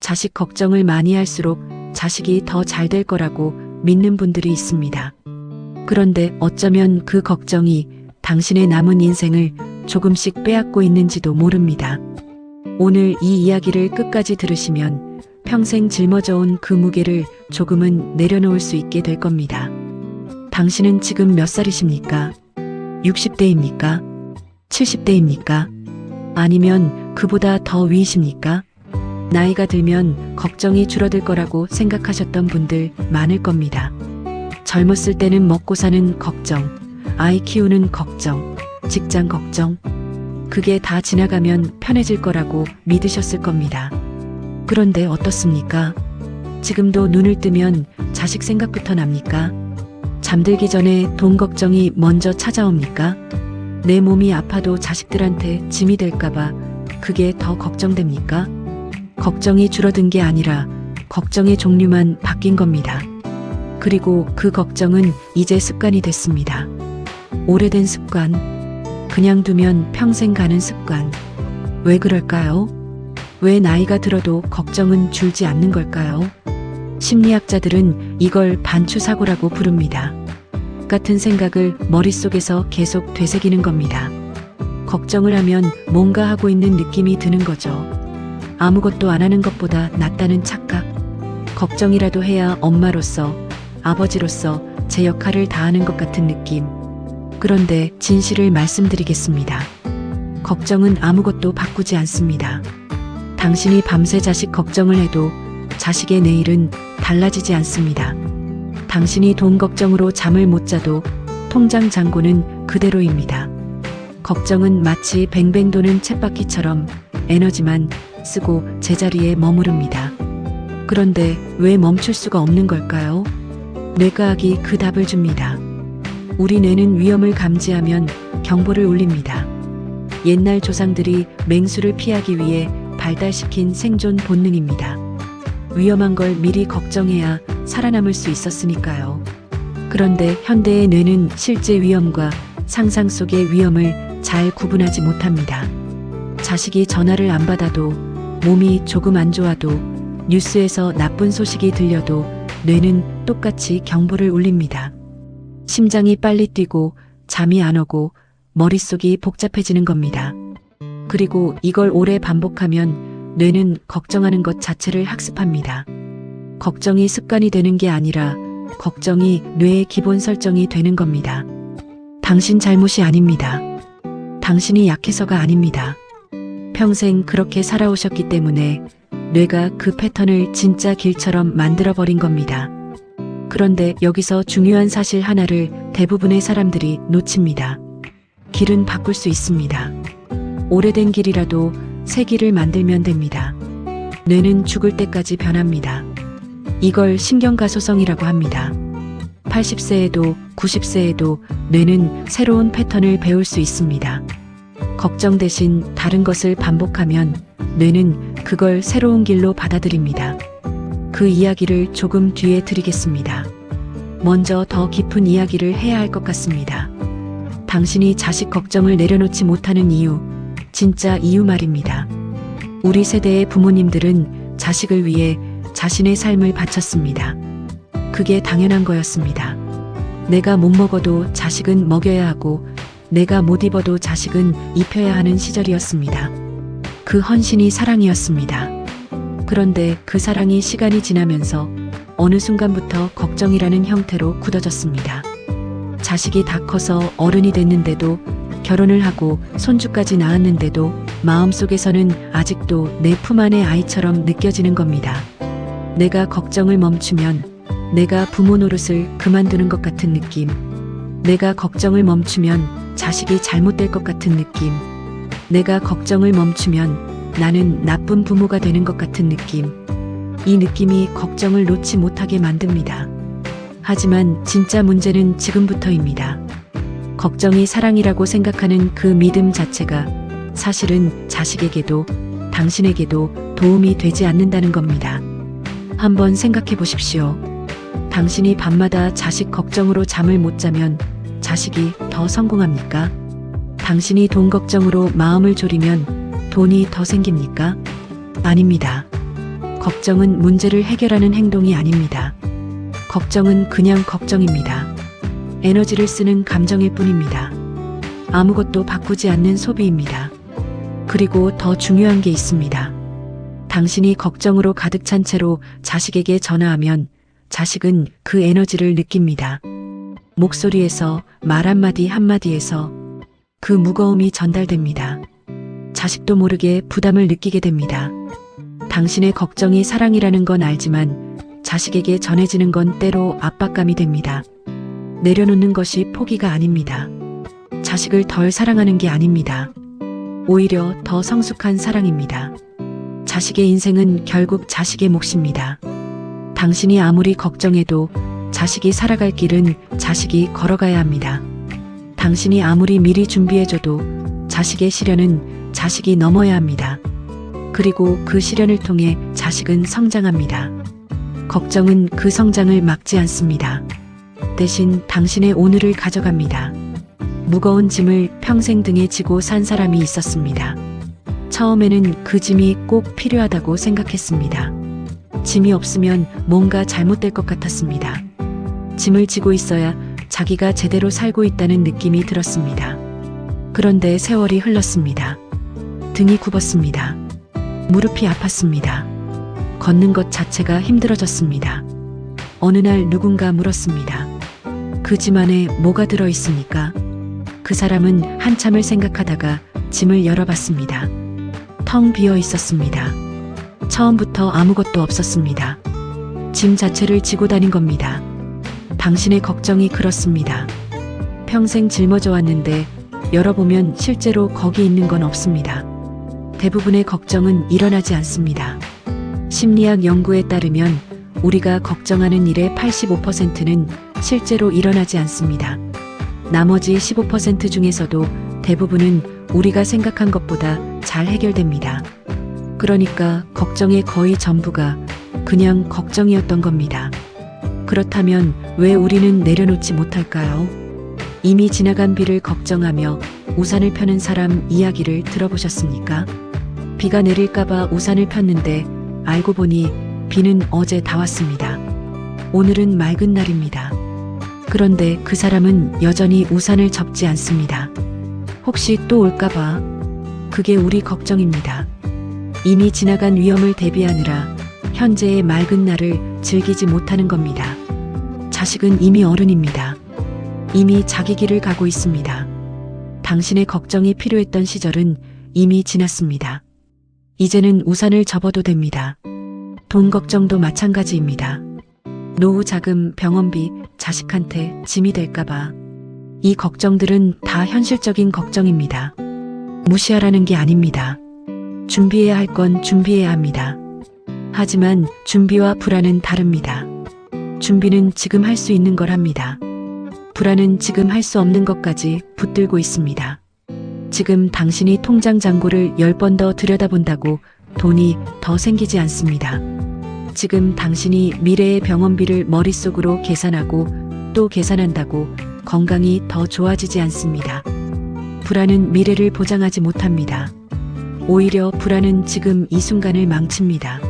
자식 걱정을 많이 할수록 자식이 더 잘 될 거라고 믿는 분들이 있습니다. 그런데 어쩌면 그 걱정이 당신의 남은 인생을 조금씩 빼앗고 있는지도 모릅니다. 오늘 이 이야기를 끝까지 들으시면 평생 짊어져온 그 무게를 조금은 내려놓을 수 있게 될 겁니다. 당신은 지금 몇 살이십니까? 60대입니까? 70대입니까? 아니면 그보다 더 위이십니까? 나이가 들면 걱정이 줄어들 거라고 생각하셨던 분들 많을 겁니다. 젊었을 때는 먹고 사는 걱정, 아이 키우는 걱정, 직장 걱정, 그게 다 지나가면 편해질 거라고 믿으셨을 겁니다. 그런데 어떻습니까? 지금도 눈을 뜨면 자식 생각부터 납니까? 잠들기 전에 돈 걱정이 먼저 찾아옵니까? 내 몸이 아파도 자식들한테 짐이 될까봐 그게 더 걱정됩니까? 걱정이 줄어든 게 아니라 걱정의 종류만 바뀐 겁니다. 그리고 그 걱정은 이제 습관이 됐습니다. 오래된 습관, 그냥 두면 평생 가는 습관. 왜 그럴까요? 왜 나이가 들어도 걱정은 줄지 않는 걸까요? 심리학자들은 이걸 반추사고라고 부릅니다. 같은 생각을 머릿속에서 계속 되새기는 겁니다. 걱정을 하면 뭔가 하고 있는 느낌이 드는 거죠. 아무것도 안 하는 것보다 낫다는 착각. 걱정이라도 해야 엄마로서, 아버지로서 제 역할을 다하는 것 같은 느낌. 그런데 진실을 말씀드리겠습니다. 걱정은 아무것도 바꾸지 않습니다. 당신이 밤새 자식 걱정을 해도 자식의 내일은 달라지지 않습니다. 당신이 돈 걱정으로 잠을 못 자도 통장 잔고는 그대로입니다. 걱정은 마치 뱅뱅 도는 쳇바퀴처럼 에너지만 쓰고 제자리에 머무릅니다. 그런데 왜 멈출 수가 없는 걸까요? 뇌과학이 그 답을 줍니다. 우리 뇌는 위험을 감지하면 경보를 울립니다. 옛날 조상들이 맹수를 피하기 위해 발달시킨 생존 본능입니다. 위험한 걸 미리 걱정해야 살아남을 수 있었으니까요. 그런데 현대의 뇌는 실제 위험과 상상 속의 위험을 잘 구분하지 못합니다. 자식이 전화를 안 받아도, 몸이 조금 안 좋아도, 뉴스에서 나쁜 소식이 들려도 뇌는 똑같이 경보를 울립니다. 심장이 빨리 뛰고 잠이 안 오고 머릿속이 복잡해지는 겁니다. 그리고 이걸 오래 반복하면 뇌는 걱정하는 것 자체를 학습합니다. 걱정이 습관이 되는 게 아니라 걱정이 뇌의 기본 설정이 되는 겁니다. 당신 잘못이 아닙니다. 당신이 약해서가 아닙니다. 평생 그렇게 살아오셨기 때문에 뇌가 그 패턴을 진짜 길처럼 만들어버린 겁니다. 그런데 여기서 중요한 사실 하나를 대부분의 사람들이 놓칩니다. 길은 바꿀 수 있습니다. 오래된 길이라도 새 길을 만들면 됩니다. 뇌는 죽을 때까지 변합니다. 이걸 신경가소성이라고 합니다. 80세에도 90세에도 뇌는 새로운 패턴을 배울 수 있습니다. 걱정 대신 다른 것을 반복하면 뇌는 그걸 새로운 길로 받아들입니다. 그 이야기를 조금 뒤에 드리겠습니다. 먼저 더 깊은 이야기를 해야 할 것 같습니다. 당신이 자식 걱정을 내려놓지 못하는 이유, 진짜 이유 말입니다. 우리 세대의 부모님들은 자식을 위해 자신의 삶을 바쳤습니다. 그게 당연한 거였습니다. 내가 못 먹어도 자식은 먹여야 하고 내가 못 입어도 자식은 입혀야 하는 시절이었습니다. 그 헌신이 사랑이었습니다. 그런데 그 사랑이 시간이 지나면서 어느 순간부터 걱정이라는 형태로 굳어졌습니다. 자식이 다 커서 어른이 됐는데도, 결혼을 하고 손주까지 낳았는데도 마음속에서는 아직도 내 품 안의 아이처럼 느껴지는 겁니다. 내가 걱정을 멈추면 내가 부모 노릇을 그만두는 것 같은 느낌. 내가 걱정을 멈추면 자식이 잘못될 것 같은 느낌. 내가 걱정을 멈추면 나는 나쁜 부모가 되는 것 같은 느낌. 이 느낌이 걱정을 놓지 못하게 만듭니다. 하지만 진짜 문제는 지금부터입니다. 걱정이 사랑이라고 생각하는 그 믿음 자체가 사실은 자식에게도 당신에게도 도움이 되지 않는다는 겁니다. 한번 생각해 보십시오. 당신이 밤마다 자식 걱정으로 잠을 못 자면 자식이 더 성공합니까? 당신이 돈 걱정으로 마음을 졸이면 돈이 더 생깁니까? 아닙니다. 걱정은 문제를 해결하는 행동이 아닙니다. 걱정은 그냥 걱정입니다. 에너지를 쓰는 감정일 뿐입니다. 아무것도 바꾸지 않는 소비입니다. 그리고 더 중요한 게 있습니다. 당신이 걱정으로 가득 찬 채로 자식에게 전화하면 자식은 그 에너지를 느낍니다. 목소리에서, 말 한마디 한마디에서 그 무거움이 전달됩니다. 자식도 모르게 부담을 느끼게 됩니다. 당신의 걱정이 사랑이라는 건 알지만 자식에게 전해지는 건 때로 압박감이 됩니다. 내려놓는 것이 포기가 아닙니다. 자식을 덜 사랑하는 게 아닙니다. 오히려 더 성숙한 사랑입니다. 자식의 인생은 결국 자식의 몫입니다. 당신이 아무리 걱정해도 자식이 살아갈 길은 자식이 걸어가야 합니다. 당신이 아무리 미리 준비해줘도 자식의 시련은 자식이 넘어야 합니다. 그리고 그 시련을 통해 자식은 성장합니다. 걱정은 그 성장을 막지 않습니다. 대신 당신의 오늘을 가져갑니다. 무거운 짐을 평생 등에 지고 산 사람이 있었습니다. 처음에는 그 짐이 꼭 필요하다고 생각했습니다. 짐이 없으면 뭔가 잘못될 것 같았습니다. 짐을 지고 있어야 자기가 제대로 살고 있다는 느낌이 들었습니다. 그런데 세월이 흘렀습니다. 등이 굽었습니다. 무릎이 아팠습니다. 걷는 것 자체가 힘들어졌습니다. 어느 날 누군가 물었습니다. 그 짐 안에 뭐가 들어있습니까? 그 사람은 한참을 생각하다가 짐을 열어봤습니다. 텅 비어 있었습니다. 처음부터 아무것도 없었습니다. 짐 자체를 지고 다닌 겁니다. 당신의 걱정이 그렇습니다. 평생 짊어져 왔는데 열어보면 실제로 거기 있는 건 없습니다. 대부분의 걱정은 일어나지 않습니다. 심리학 연구에 따르면 우리가 걱정하는 일의 85%는 실제로 일어나지 않습니다. 나머지 15% 중에서도 대부분은 우리가 생각한 것보다 잘 해결됩니다. 그러니까 걱정의 거의 전부가 그냥 걱정이었던 겁니다. 그렇다면 왜 우리는 내려놓지 못할까요? 이미 지나간 비를 걱정하며 우산을 펴는 사람 이야기를 들어보셨습니까? 비가 내릴까봐 우산을 폈는데 알고 보니 비는 어제 다 왔습니다. 오늘은 맑은 날입니다. 그런데 그 사람은 여전히 우산을 접지 않습니다. 혹시 또 올까봐. 그게 우리 걱정입니다. 이미 지나간 위험을 대비하느라 현재의 맑은 날을 즐기지 못하는 겁니다. 자식은 이미 어른입니다. 이미 자기 길을 가고 있습니다. 당신의 걱정이 필요했던 시절은 이미 지났습니다. 이제는 우산을 접어도 됩니다. 돈 걱정도 마찬가지입니다. 노후 자금, 병원비, 자식한테 짐이 될까봐. 이 걱정들은 다 현실적인 걱정입니다. 무시하라는 게 아닙니다. 준비해야 할 건 준비해야 합니다. 하지만 준비와 불안은 다릅니다. 준비는 지금 할 수 있는 걸 합니다. 불안은 지금 할 수 없는 것까지 붙들고 있습니다. 지금 당신이 통장 잔고를 10번 더 들여다본다고 돈이 더 생기지 않습니다. 지금 당신이 미래의 병원비를 머릿속으로 계산하고 또 계산한다고 건강이 더 좋아지지 않습니다. 불안은 미래를 보장하지 못합니다. 오히려 불안은 지금 이 순간을 망칩니다.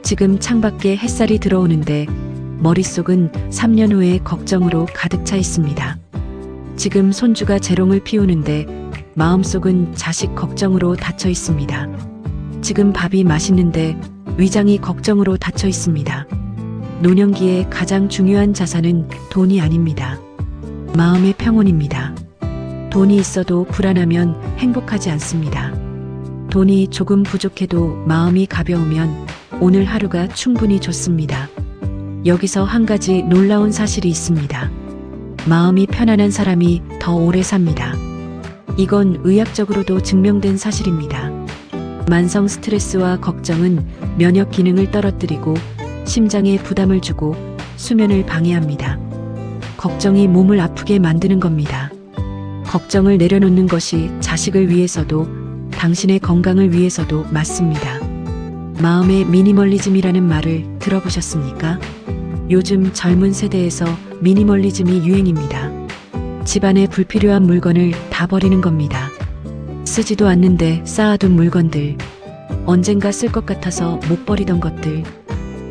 지금 창밖에 햇살이 들어오는데 머릿속은 3년 후의 걱정으로 가득 차 있습니다. 지금 손주가 재롱을 피우는데 마음속은 자식 걱정으로 닫혀 있습니다. 지금 밥이 맛있는데 위장이 걱정으로 닫혀 있습니다. 노년기에 가장 중요한 자산은 돈이 아닙니다. 마음의 평온입니다. 돈이 있어도 불안하면 행복하지 않습니다. 돈이 조금 부족해도 마음이 가벼우면 오늘 하루가 충분히 좋습니다. 여기서 한 가지 놀라운 사실이 있습니다. 마음이 편안한 사람이 더 오래 삽니다. 이건 의학적으로도 증명된 사실입니다. 만성 스트레스와 걱정은 면역 기능을 떨어뜨리고 심장에 부담을 주고 수면을 방해합니다. 걱정이 몸을 아프게 만드는 겁니다. 걱정을 내려놓는 것이 자식을 위해서도 당신의 건강을 위해서도 맞습니다. 마음의 미니멀리즘이라는 말을 들어보셨습니까? 요즘 젊은 세대에서 미니멀리즘이 유행입니다. 집안에 불필요한 물건을 다 버리는 겁니다. 쓰지도 않는데 쌓아둔 물건들, 언젠가 쓸 것 같아서 못 버리던 것들.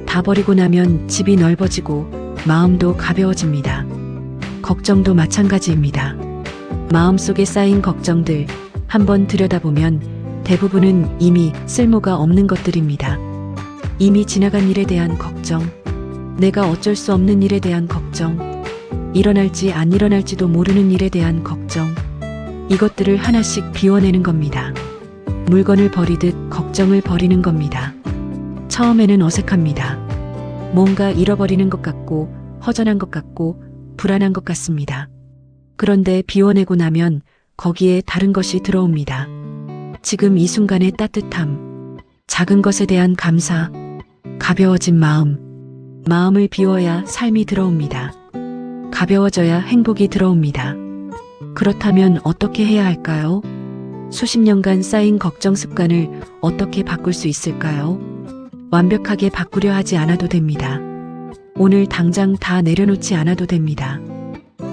다 버리고 나면 집이 넓어지고 마음도 가벼워집니다. 걱정도 마찬가지입니다. 마음속에 쌓인 걱정들 한번 들여다보면 대부분은 이미 쓸모가 없는 것들입니다. 이미 지나간 일에 대한 걱정, 내가 어쩔 수 없는 일에 대한 걱정, 일어날지 안 일어날지도 모르는 일에 대한 걱정, 이것들을 하나씩 비워내는 겁니다. 물건을 버리듯 걱정을 버리는 겁니다. 처음에는 어색합니다. 뭔가 잃어버리는 것 같고 허전한 것 같고 불안한 것 같습니다. 그런데 비워내고 나면 거기에 다른 것이 들어옵니다. 지금 이 순간의 따뜻함, 작은 것에 대한 감사, 가벼워진 마음. 마음을 비워야 삶이 들어옵니다. 가벼워져야 행복이 들어옵니다. 그렇다면 어떻게 해야 할까요? 수십 년간 쌓인 걱정 습관을 어떻게 바꿀 수 있을까요? 완벽하게 바꾸려 하지 않아도 됩니다. 오늘 당장 다 내려놓지 않아도 됩니다.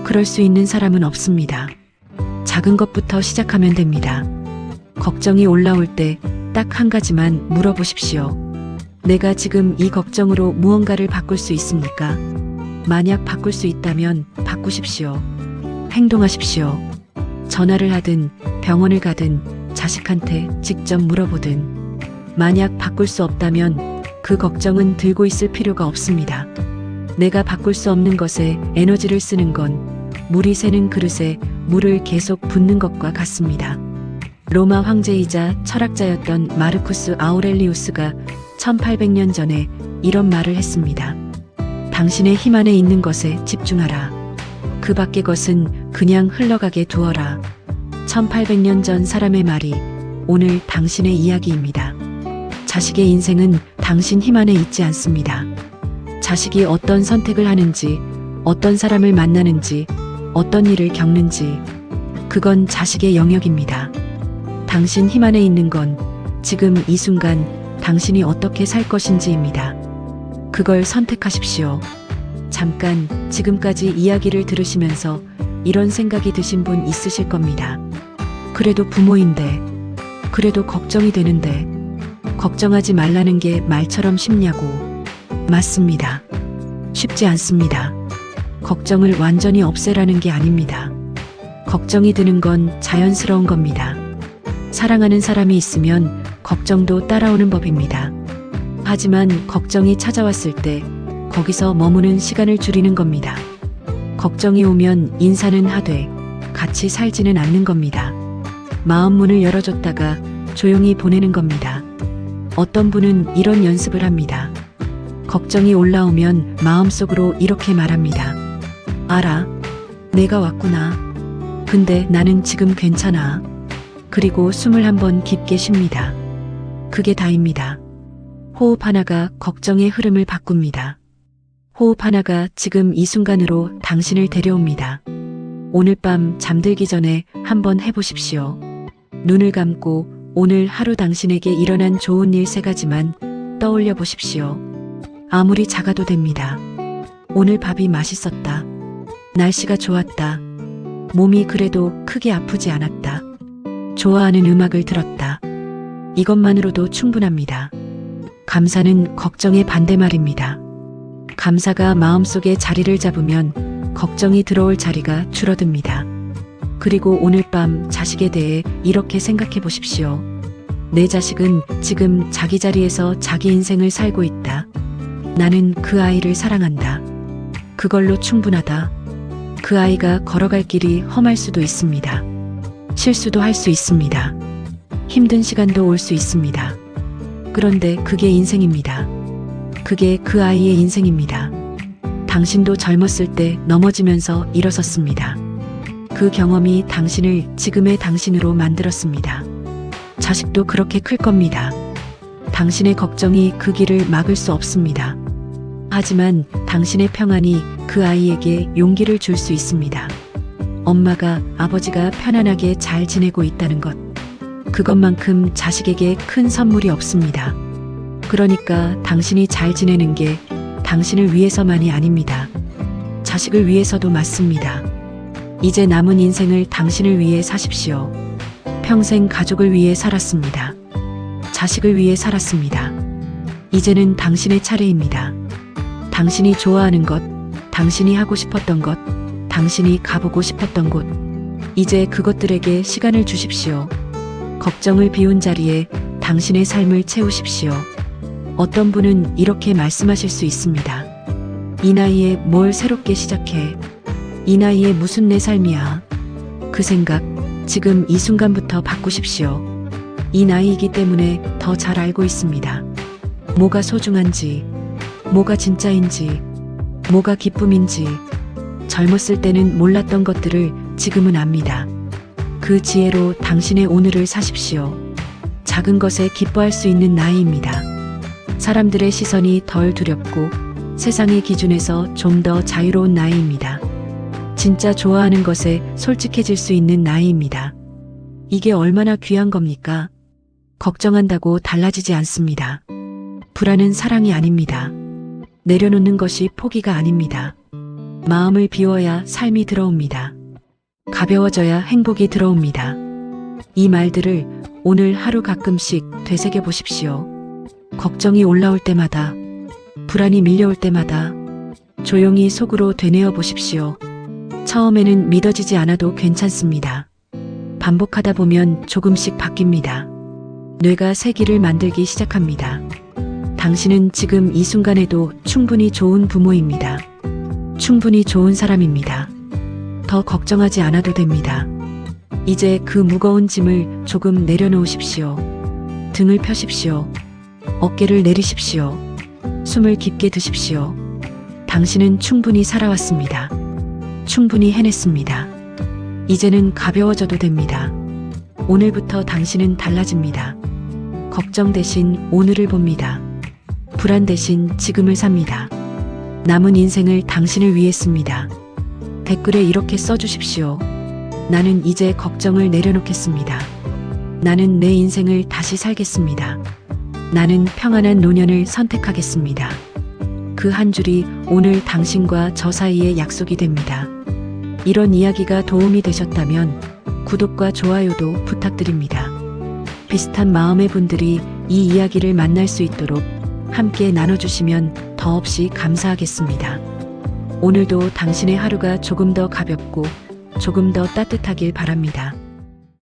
그럴 수 있는 사람은 없습니다. 작은 것부터 시작하면 됩니다. 걱정이 올라올 때 딱 한 가지만 물어보십시오. 내가 지금 이 걱정으로 무언가를 바꿀 수 있습니까? 만약 바꿀 수 있다면 바꾸십시오. 행동하십시오. 전화를 하든 병원을 가든 자식한테 직접 물어보든. 만약 바꿀 수 없다면 그 걱정은 들고 있을 필요가 없습니다. 내가 바꿀 수 없는 것에 에너지를 쓰는 건 물이 새는 그릇에 물을 계속 붓는 것과 같습니다. 로마 황제이자 철학자였던 마르쿠스 아우렐리우스가 1800년 전에 이런 말을 했습니다. 당신의 힘 안에 있는 것에 집중하라. 그 밖의 것은 그냥 흘러가게 두어라. 1800년 전 사람의 말이 오늘 당신의 이야기입니다. 자식의 인생은 당신 힘 안에 있지 않습니다. 자식이 어떤 선택을 하는지, 어떤 사람을 만나는지, 어떤 일을 겪는지, 그건 자식의 영역입니다. 당신 힘 안에 있는 건 지금 이 순간 당신이 어떻게 살 것인지입니다. 그걸 선택하십시오. 잠깐 지금까지 이야기를 들으시면서 이런 생각이 드신 분 있으실 겁니다. 그래도 부모인데, 그래도 걱정이 되는데, 걱정하지 말라는 게 말처럼 쉽냐고. 맞습니다. 쉽지 않습니다. 걱정을 완전히 없애라는 게 아닙니다. 걱정이 드는 건 자연스러운 겁니다. 사랑하는 사람이 있으면 걱정도 따라오는 법입니다. 하지만 걱정이 찾아왔을 때 거기서 머무는 시간을 줄이는 겁니다. 걱정이 오면 인사는 하되 같이 살지는 않는 겁니다. 마음 문을 열어줬다가 조용히 보내는 겁니다. 어떤 분은 이런 연습을 합니다. 걱정이 올라오면 마음속으로 이렇게 말합니다. 알아. 내가 왔구나. 근데 나는 지금 괜찮아. 그리고 숨을 한번 깊게 쉽니다. 그게 다입니다. 호흡 하나가 걱정의 흐름을 바꿉니다. 호흡 하나가 지금 이 순간으로 당신을 데려옵니다. 오늘 밤 잠들기 전에 한번 해보십시오. 눈을 감고 오늘 하루 당신에게 일어난 좋은 일 3가지만 떠올려 보십시오. 아무리 작아도 됩니다. 오늘 밥이 맛있었다. 날씨가 좋았다. 몸이 그래도 크게 아프지 않았다. 좋아하는 음악을 들었다. 이것만으로도 충분합니다. 감사는 걱정의 반대말입니다. 감사가 마음속에 자리를 잡으면 걱정이 들어올 자리가 줄어듭니다. 그리고 오늘 밤 자식에 대해 이렇게 생각해 보십시오. 내 자식은 지금 자기 자리에서 자기 인생을 살고 있다. 나는 그 아이를 사랑한다. 그걸로 충분하다. 그 아이가 걸어갈 길이 험할 수도 있습니다. 실수도 할 수 있습니다. 힘든 시간도 올 수 있습니다. 그런데 그게 인생입니다. 그게 그 아이의 인생입니다. 당신도 젊었을 때 넘어지면서 일어섰습니다. 그 경험이 당신을 지금의 당신으로 만들었습니다. 자식도 그렇게 클 겁니다. 당신의 걱정이 그 길을 막을 수 없습니다. 하지만 당신의 평안이 그 아이에게 용기를 줄 수 있습니다. 엄마가, 아버지가 편안하게 잘 지내고 있다는 것. 그것만큼 자식에게 큰 선물이 없습니다. 그러니까 당신이 잘 지내는 게 당신을 위해서만이 아닙니다. 자식을 위해서도 맞습니다. 이제 남은 인생을 당신을 위해 사십시오. 평생 가족을 위해 살았습니다. 자식을 위해 살았습니다. 이제는 당신의 차례입니다. 당신이 좋아하는 것, 당신이 하고 싶었던 것, 당신이 가보고 싶었던 곳, 이제 그것들에게 시간을 주십시오. 걱정을 비운 자리에 당신의 삶을 채우십시오. 어떤 분은 이렇게 말씀하실 수 있습니다. 이 나이에 뭘 새롭게 시작해? 이 나이에 무슨 내 삶이야? 그 생각, 지금 이 순간부터 바꾸십시오. 이 나이이기 때문에 더 잘 알고 있습니다. 뭐가 소중한지, 뭐가 진짜인지, 뭐가 기쁨인지, 젊었을 때는 몰랐던 것들을 지금은 압니다. 그 지혜로 당신의 오늘을 사십시오. 작은 것에 기뻐할 수 있는 나이입니다. 사람들의 시선이 덜 두렵고 세상의 기준에서 좀 더 자유로운 나이입니다. 진짜 좋아하는 것에 솔직해질 수 있는 나이입니다. 이게 얼마나 귀한 겁니까? 걱정한다고 달라지지 않습니다. 불안은 사랑이 아닙니다. 내려놓는 것이 포기가 아닙니다. 마음을 비워야 삶이 들어옵니다. 가벼워져야 행복이 들어옵니다. 이 말들을 오늘 하루 가끔씩 되새겨 보십시오. 걱정이 올라올 때마다, 불안이 밀려올 때마다 조용히 속으로 되뇌어 보십시오. 처음에는 믿어지지 않아도 괜찮습니다. 반복하다 보면 조금씩 바뀝니다. 뇌가 새 길을 만들기 시작합니다. 당신은 지금 이 순간에도 충분히 좋은 부모입니다. 충분히 좋은 사람입니다. 더 걱정하지 않아도 됩니다. 이제 그 무거운 짐을 조금 내려놓으십시오. 등을 펴십시오. 어깨를 내리십시오. 숨을 깊게 드십시오. 당신은 충분히 살아왔습니다. 충분히 해냈습니다. 이제는 가벼워져도 됩니다. 오늘부터 당신은 달라집니다. 걱정 대신 오늘을 봅니다. 불안 대신 지금을 삽니다. 남은 인생을 당신을 위해 씁니다. 댓글에 이렇게 써주십시오. 나는 이제 걱정을 내려놓겠습니다. 나는 내 인생을 다시 살겠습니다. 나는 평안한 노년을 선택하겠습니다. 그 한 줄이 오늘 당신과 저 사이의 약속이 됩니다. 이런 이야기가 도움이 되셨다면 구독과 좋아요도 부탁드립니다. 비슷한 마음의 분들이 이 이야기를 만날 수 있도록 함께 나눠주시면 더없이 감사하겠습니다. 오늘도 당신의 하루가 조금 더 가볍고 조금 더 따뜻하길 바랍니다.